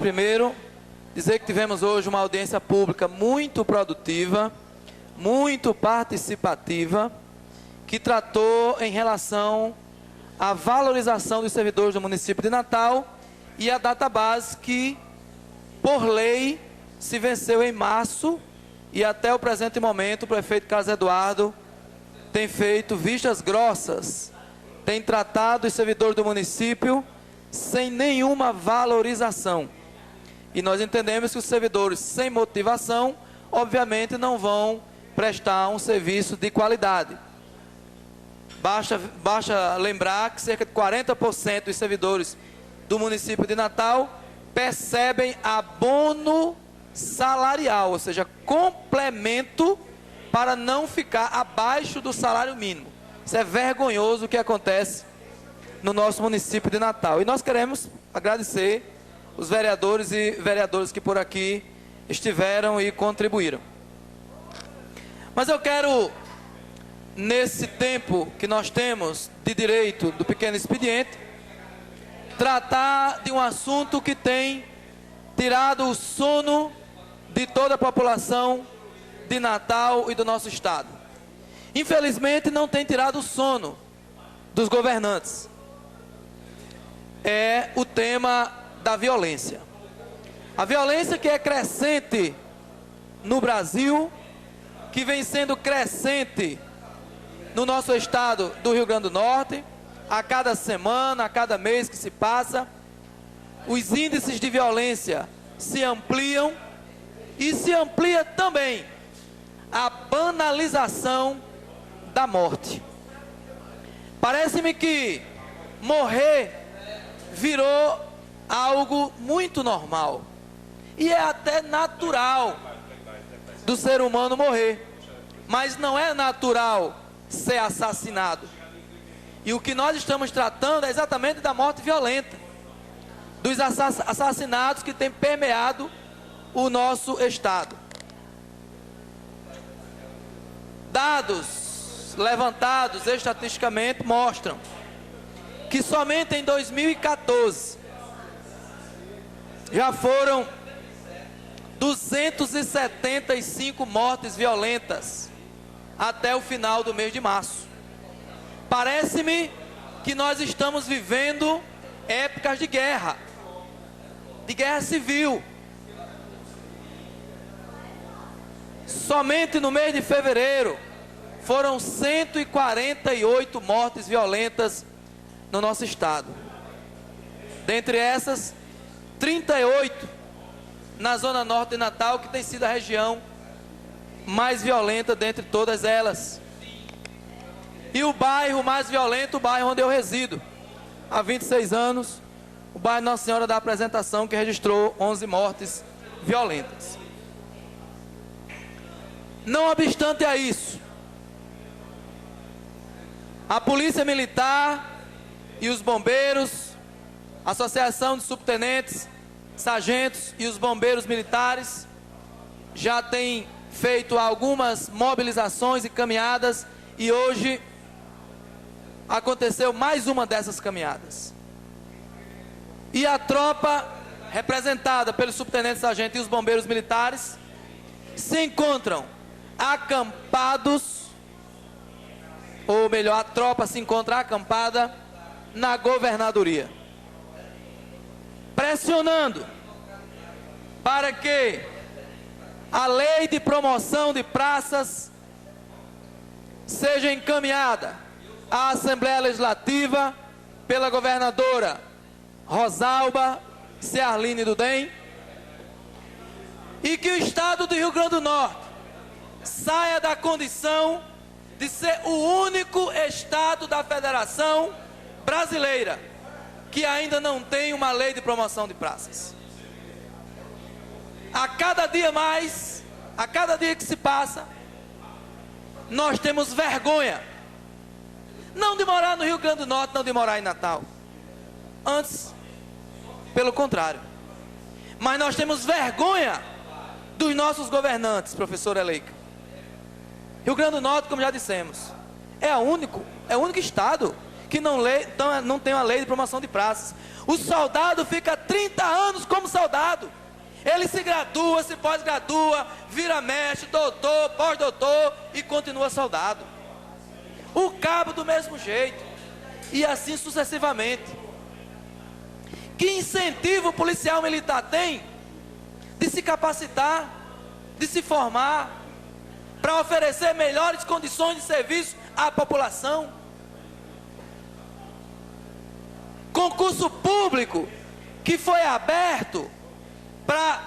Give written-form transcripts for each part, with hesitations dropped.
primeiro, dizer que tivemos hoje uma audiência pública muito produtiva, muito participativa, que tratou em relação à valorização dos servidores do município de Natal e a database que, por lei, se venceu em março e até o presente momento o prefeito Carlos Eduardo tem feito vistas grossas, tem tratado os servidores do município sem nenhuma valorização. E nós entendemos que os servidores sem motivação, obviamente, não vão prestar um serviço de qualidade. Basta lembrar que cerca de 40% dos servidores do município de Natal percebem abono salarial, ou seja, complemento para não ficar abaixo do salário mínimo. Isso é vergonhoso o que acontece no nosso município de Natal. E nós queremos agradecer os vereadores e vereadoras que por aqui estiveram e contribuíram. Mas eu quero, nesse tempo que nós temos de direito do pequeno expediente, tratar de um assunto que tem tirado o sono de toda a população de Natal e do nosso estado. Infelizmente, não tem tirado o sono dos governantes. É o tema da violência. A violência que é crescente no Brasil, que vem sendo crescente no nosso estado do Rio Grande do Norte, a cada semana, a cada mês que se passa, os índices de violência se ampliam e se amplia também a banalização da morte. Parece-me que morrer virou algo muito normal e é até natural do ser humano morrer, mas não é natural ser assassinado. E o que nós estamos tratando é exatamente da morte violenta, dos assassinatos que têm permeado o nosso estado. Dados levantados estatisticamente mostram que somente em 2014 já foram 275 mortes violentas até o final do mês de março. Parece-me que nós estamos vivendo épocas de guerra civil. Somente no mês de fevereiro foram 148 mortes violentas no nosso estado. Dentre essas, 38 na zona norte de Natal, que tem sido a região mais violenta dentre todas elas. E o bairro mais violento, o bairro onde eu resido, há 26 anos, o bairro Nossa Senhora da Apresentação, que registrou 11 mortes violentas. Não obstante a isso, a Polícia Militar e os bombeiros, a Associação de Subtenentes, Sargentos e os bombeiros militares já têm feito algumas mobilizações e caminhadas, e hoje aconteceu mais uma dessas caminhadas. E a tropa, representada pelos subtenentes, sargentos e os bombeiros militares, se encontram acampados, ou melhor, a tropa se encontra acampada na governadoria, pressionando para que a lei de promoção de praças seja encaminhada à Assembleia Legislativa pela governadora Rosalba Ciarline do DEM, e que o estado do Rio Grande do Norte saia da condição de ser o único estado da Federação Brasileira que ainda não tem uma lei de promoção de praças. A cada dia mais, a cada dia que se passa, nós temos vergonha, não de morar no Rio Grande do Norte, não de morar em Natal. Antes, pelo contrário. Mas nós temos vergonha dos nossos governantes, professora Eleika. Rio Grande do Norte, como já dissemos, é o único estado que não tem uma lei de promoção de praças. O soldado fica 30 anos como soldado. Ele se gradua, se pós-gradua, vira mestre, doutor, pós-doutor e continua soldado. O cabo do mesmo jeito. E assim sucessivamente. Que incentivo o policial militar tem de se capacitar, de se formar, para oferecer melhores condições de serviço à população? Concurso público que foi aberto para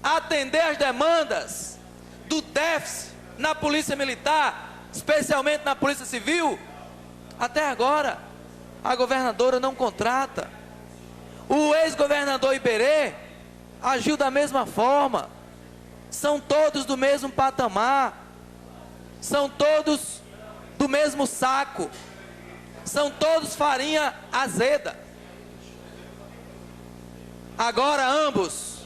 atender as demandas do déficit na Polícia Militar, especialmente na Polícia Civil, até agora a governadora não contrata. O ex-governador Iberê agiu da mesma forma. São todos do mesmo patamar, são todos do mesmo saco, são todos farinha azeda. Agora ambos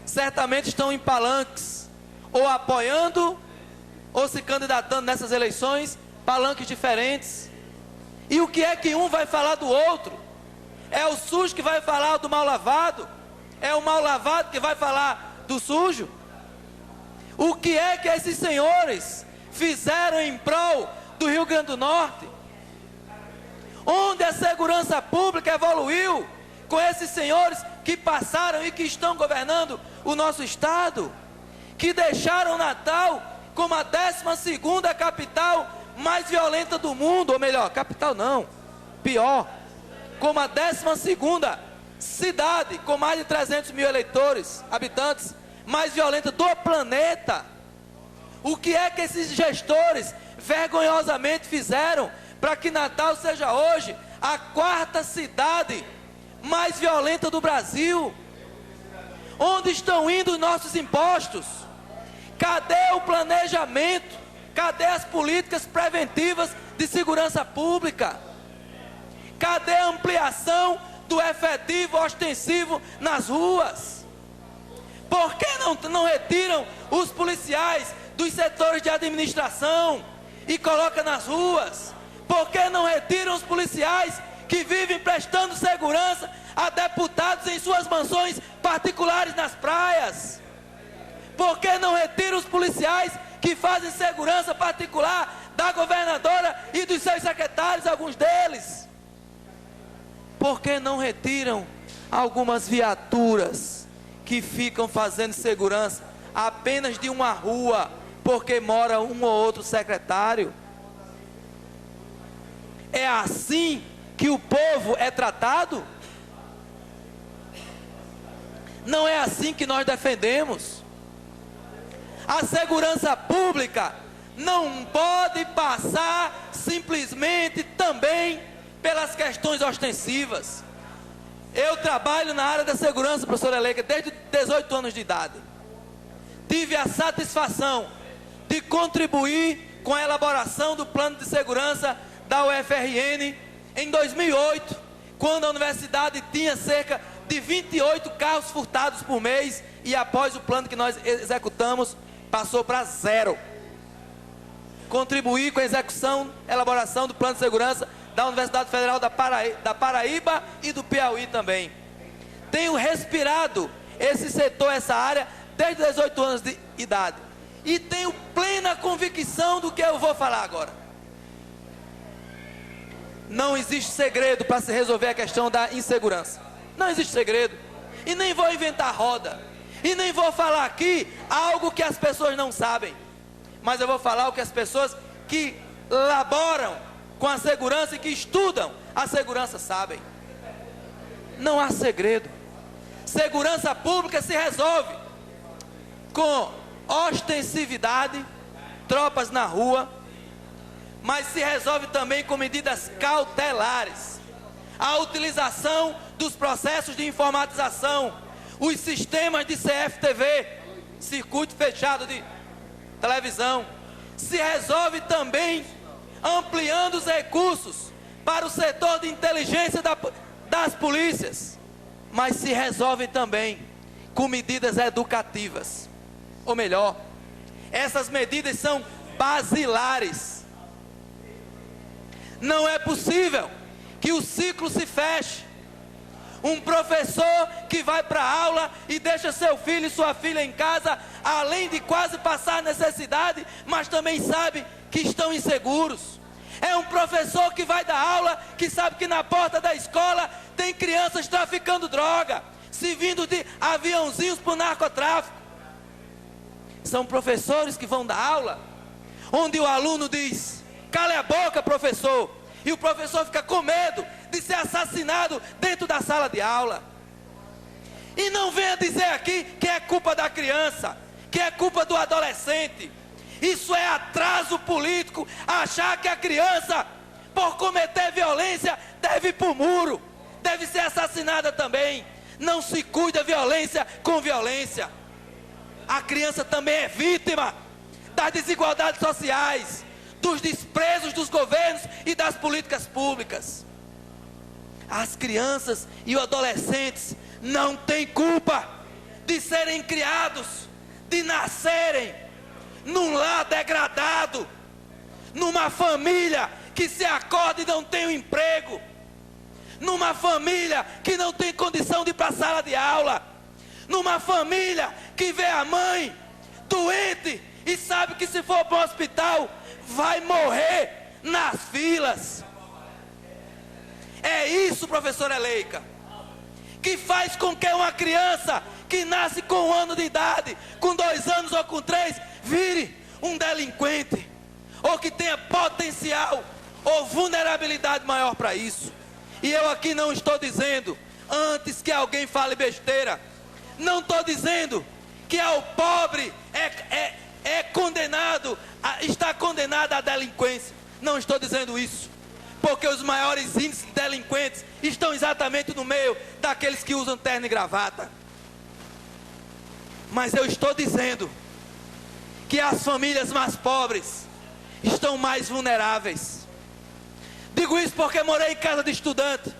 certamente estão em palanques, ou apoiando, ou se candidatando nessas eleições, palanques diferentes. E o que é que um vai falar do outro? É o sujo que vai falar do mal lavado? É o mal lavado que vai falar do sujo? O que é que esses senhores fizeram em prol do Rio Grande do Norte? Onde a segurança pública evoluiu com esses senhores que passaram e que estão governando o nosso estado, que deixaram Natal como a 12ª capital mais violenta do mundo, ou melhor, capital não, pior, como a 12ª cidade com mais de 300 mil habitantes, mais violenta do planeta. O que é que esses gestores vergonhosamente fizeram para que Natal seja hoje a 4ª cidade mais violenta do Brasil? Onde estão indo os nossos impostos? Cadê o planejamento? Cadê as políticas preventivas de segurança pública? Cadê a ampliação do efetivo ostensivo nas ruas? Por que não retiram os policiais dos setores de administração e colocam nas ruas? Por que não retiram os policiais que vivem prestando segurança a deputados em suas mansões particulares nas praias? Por que não retiram os policiais que fazem segurança particular da governadora e dos seus secretários, alguns deles? Por que não retiram algumas viaturas que ficam fazendo segurança apenas de uma rua, porque mora um ou outro secretário? É assim que o povo é tratado? Não é assim que nós defendemos. A segurança pública não pode passar simplesmente também pelas questões ostensivas. Eu trabalho na área da segurança, professora Eleika, desde 18 anos de idade. Tive a satisfação de contribuir com a elaboração do plano de segurança da UFRN em 2008, quando a universidade tinha cerca de 28 carros furtados por mês, e após o plano que nós executamos, passou para 0. Contribuí com a execução, elaboração do plano de segurança da Universidade Federal da Paraíba e do Piauí também. Tenho respirado esse setor, essa área, desde 18 anos de idade. E tenho plena convicção do que eu vou falar agora. Não existe segredo para se resolver a questão da insegurança. Não existe segredo. E nem vou inventar roda. E nem vou falar aqui algo que as pessoas não sabem. Mas eu vou falar o que as pessoas que laboram com a segurança e que estudam a segurança sabem. Não há segredo. Segurança pública se resolve com ostensividade, tropas na rua, mas se resolve também com medidas cautelares. A utilização dos processos de informatização, os sistemas de CFTV, circuito fechado de televisão, se resolve também ampliando os recursos para o setor de inteligência das polícias, mas se resolve também com medidas educativas. Ou melhor, essas medidas são basilares. Não é possível que o ciclo se feche. Um professor que vai para a aula e deixa seu filho e sua filha em casa, além de quase passar necessidade, mas também sabe que estão inseguros. É um professor que vai dar aula, que sabe que na porta da escola tem crianças traficando droga, servindo de aviãozinhos para o narcotráfico. São professores que vão dar aula, onde o aluno diz: cale a boca, professor, e o professor fica com medo de ser assassinado dentro da sala de aula. E não venha dizer aqui que é culpa da criança, que é culpa do adolescente. Isso é atraso político, achar que a criança, por cometer violência, deve ir para o muro, deve ser assassinada também. Não se cuida violência com violência. A criança também é vítima das desigualdades sociais, dos desprezos dos governos e das políticas públicas. As crianças e os adolescentes não têm culpa de serem criados, de nascerem num lar degradado, numa família que se acorda e não tem um emprego, numa família que não tem condição de ir para a sala de aula, numa família que vê a mãe doente e sabe que se for para o hospital vai morrer nas filas. É isso, professora Eleika, que faz com que uma criança que nasce com 1 ano de idade, com 2 anos ou com 3, vire um delinquente, ou que tenha potencial ou vulnerabilidade maior para isso. E eu aqui não estou dizendo, antes que alguém fale besteira, não estou dizendo que ao pobre está condenado à delinquência. Não estou dizendo isso, porque os maiores índices de delinquentes estão exatamente no meio daqueles que usam terno e gravata. Mas eu estou dizendo que as famílias mais pobres estão mais vulneráveis. Digo isso porque morei em casa de estudante,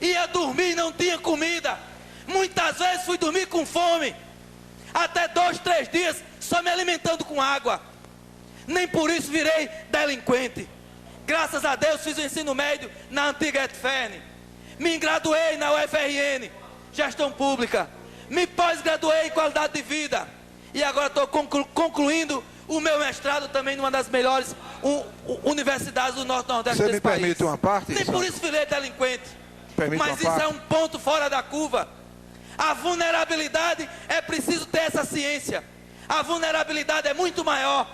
ia dormir e não tinha comida. Muitas vezes fui dormir com fome, até 2, 3 dias só me alimentando com água. Nem por isso virei delinquente. Graças a Deus fiz o ensino médio na antiga ETFERN, me graduei na UFRN, gestão pública, me pós-graduei em qualidade de vida, e agora estou concluindo o meu mestrado também numa das melhores universidades do Norte-Nordeste desse país. Você me permite uma parte? Nem por isso virei delinquente. Mas isso é um ponto fora da curva. A vulnerabilidade, é preciso ter essa ciência. A vulnerabilidade é muito maior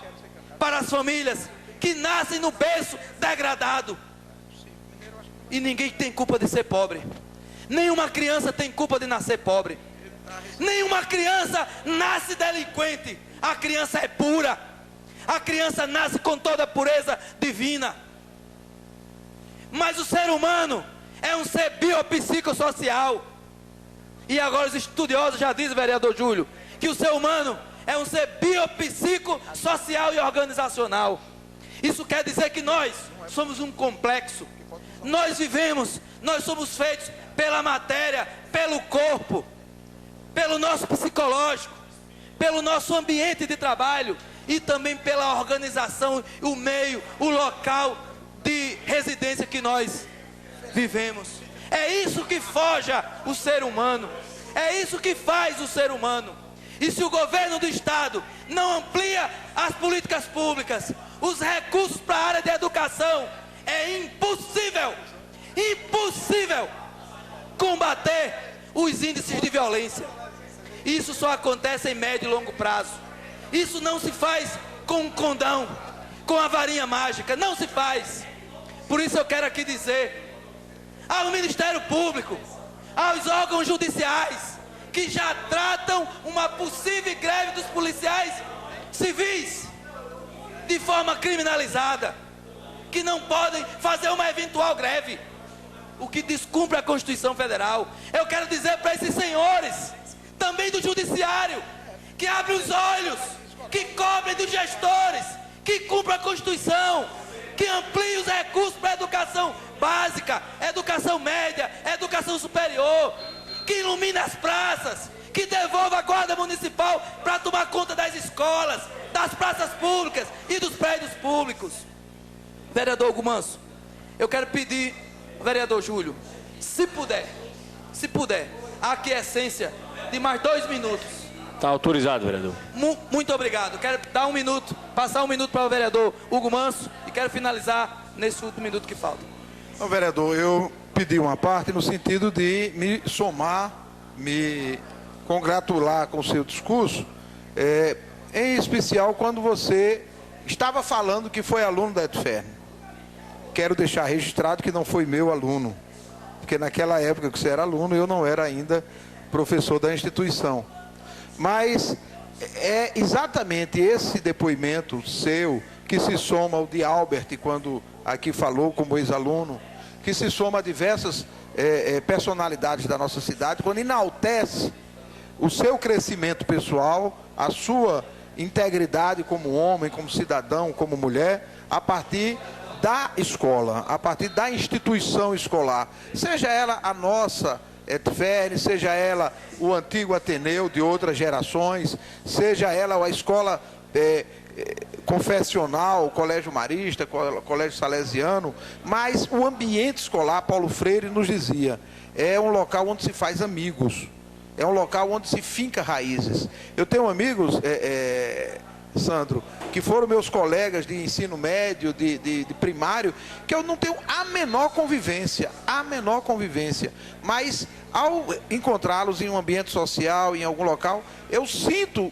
para as famílias que nascem no berço degradado. E ninguém tem culpa de ser pobre. Nenhuma criança tem culpa de nascer pobre. Nenhuma criança nasce delinquente. A criança é pura. A criança nasce com toda a pureza divina. Mas o ser humano é um ser biopsicossocial. E agora os estudiosos já dizem, vereador Júlio, que o ser humano é um ser biopsicossocial e organizacional. Isso quer dizer que nós somos um complexo. Nós vivemos, nós somos feitos pela matéria, pelo corpo, pelo nosso psicológico, pelo nosso ambiente de trabalho e também pela organização, o meio, o local de residência que nós vivemos. É isso que forja o ser humano. É isso que faz o ser humano. E se o governo do estado não amplia as políticas públicas, os recursos para a área de educação, é impossível combater os índices de violência. Isso só acontece em médio e longo prazo. Isso não se faz com um condão, com a varinha mágica, não se faz. Por isso eu quero aqui dizer ao Ministério Público, aos órgãos judiciais, que já tratam uma possível greve dos policiais civis de forma criminalizada, que não podem fazer uma eventual greve, o que descumpre a Constituição Federal. Eu quero dizer para esses senhores, também do Judiciário, que abrem os olhos, que cobrem dos gestores, que cumpram a Constituição, que ampliem os recursos para a educação básica, educação média, educação superior, que ilumine as praças, que devolva a guarda municipal para tomar conta das escolas, das praças públicas e dos prédios públicos. Vereador Hugo Manso, eu quero pedir vereador Júlio, se puder, a aquiescência de mais 2 minutos. Está autorizado, vereador. Muito obrigado. Quero dar 1 minuto, passar 1 minuto para o vereador Hugo Manso e quero finalizar nesse último minuto que falta. Não, vereador, eu pedi uma parte no sentido de me somar, me congratular com o seu discurso, em especial quando você estava falando que foi aluno da Etferno. Quero deixar registrado que não foi meu aluno, porque naquela época que você era aluno, eu não era ainda professor da instituição. Mas é exatamente esse depoimento seu que se soma ao de Albert, quando aqui falou como ex-aluno, que se soma a diversas personalidades da nossa cidade, quando enaltece o seu crescimento pessoal, a sua integridade como homem, como cidadão, como mulher, a partir da escola, a partir da instituição escolar, seja ela a nossa Etferno, seja ela o antigo Ateneu de outras gerações, seja ela a escola confessional, o Colégio Marista, o Colégio Salesiano, mas o ambiente escolar, Paulo Freire nos dizia, é um local onde se faz amigos, é um local onde se finca raízes. Eu tenho amigos, Sandro, que foram meus colegas de ensino médio, de primário, que eu não tenho a menor convivência, mas ao encontrá-los em um ambiente social, em algum local, eu sinto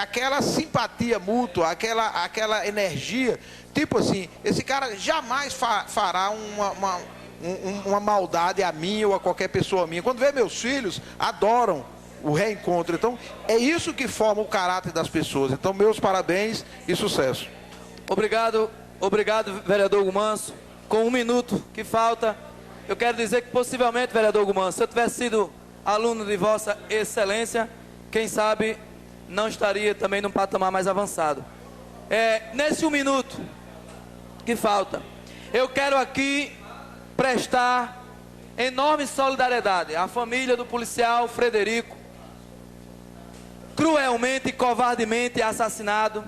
aquela simpatia mútua, aquela energia, tipo assim, esse cara jamais fará uma maldade a mim ou a qualquer pessoa minha. Quando vê meus filhos, adoram o reencontro. Então, é isso que forma o caráter das pessoas. Então, meus parabéns e sucesso. Obrigado, vereador Hugo Manso. Com 1 minuto que falta, eu quero dizer que possivelmente, vereador Hugo Manso, se eu tivesse sido aluno de Vossa Excelência, quem sabe não estaria também num patamar mais avançado. Nesse 1 minuto que falta, eu quero aqui prestar enorme solidariedade à família do policial Frederico, cruelmente e covardemente assassinado.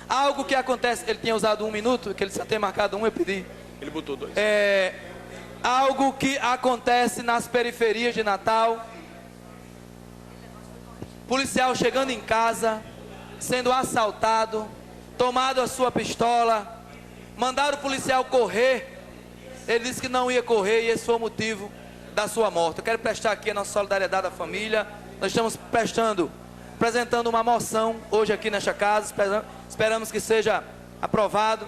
Algo que acontece, ele tinha usado 1 minuto, que ele só tem marcado 1, eu pedi. Ele botou 2. Algo que acontece nas periferias de Natal. Policial chegando em casa, sendo assaltado, tomado a sua pistola, mandaram o policial correr. Ele disse que não ia correr e esse foi o motivo da sua morte. Eu quero prestar aqui a nossa solidariedade à família. Nós estamos apresentando uma moção hoje aqui nesta casa, esperamos que seja aprovado,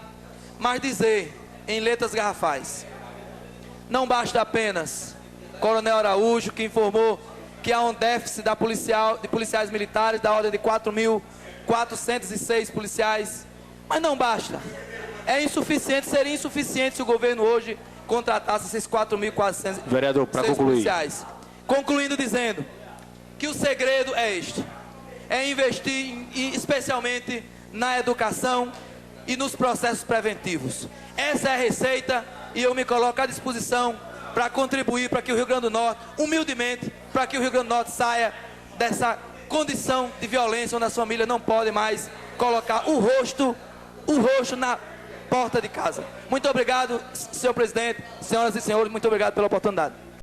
mas dizer em letras garrafais, não basta apenas Coronel Araújo, que informou que há um déficit de policiais militares da ordem de 4.406 policiais, mas não basta, seria insuficiente se o governo hoje contratasse esses 4.406 vereador, para concluir, policiais. Concluindo dizendo que o segredo é este, é investir especialmente na educação e nos processos preventivos. Essa é a receita e eu me coloco à disposição para contribuir para que o Rio Grande do Norte, humildemente, para que o Rio Grande do Norte saia dessa condição de violência onde as famílias não podem mais colocar o rosto na porta de casa. Muito obrigado, senhor presidente, senhoras e senhores, muito obrigado pela oportunidade.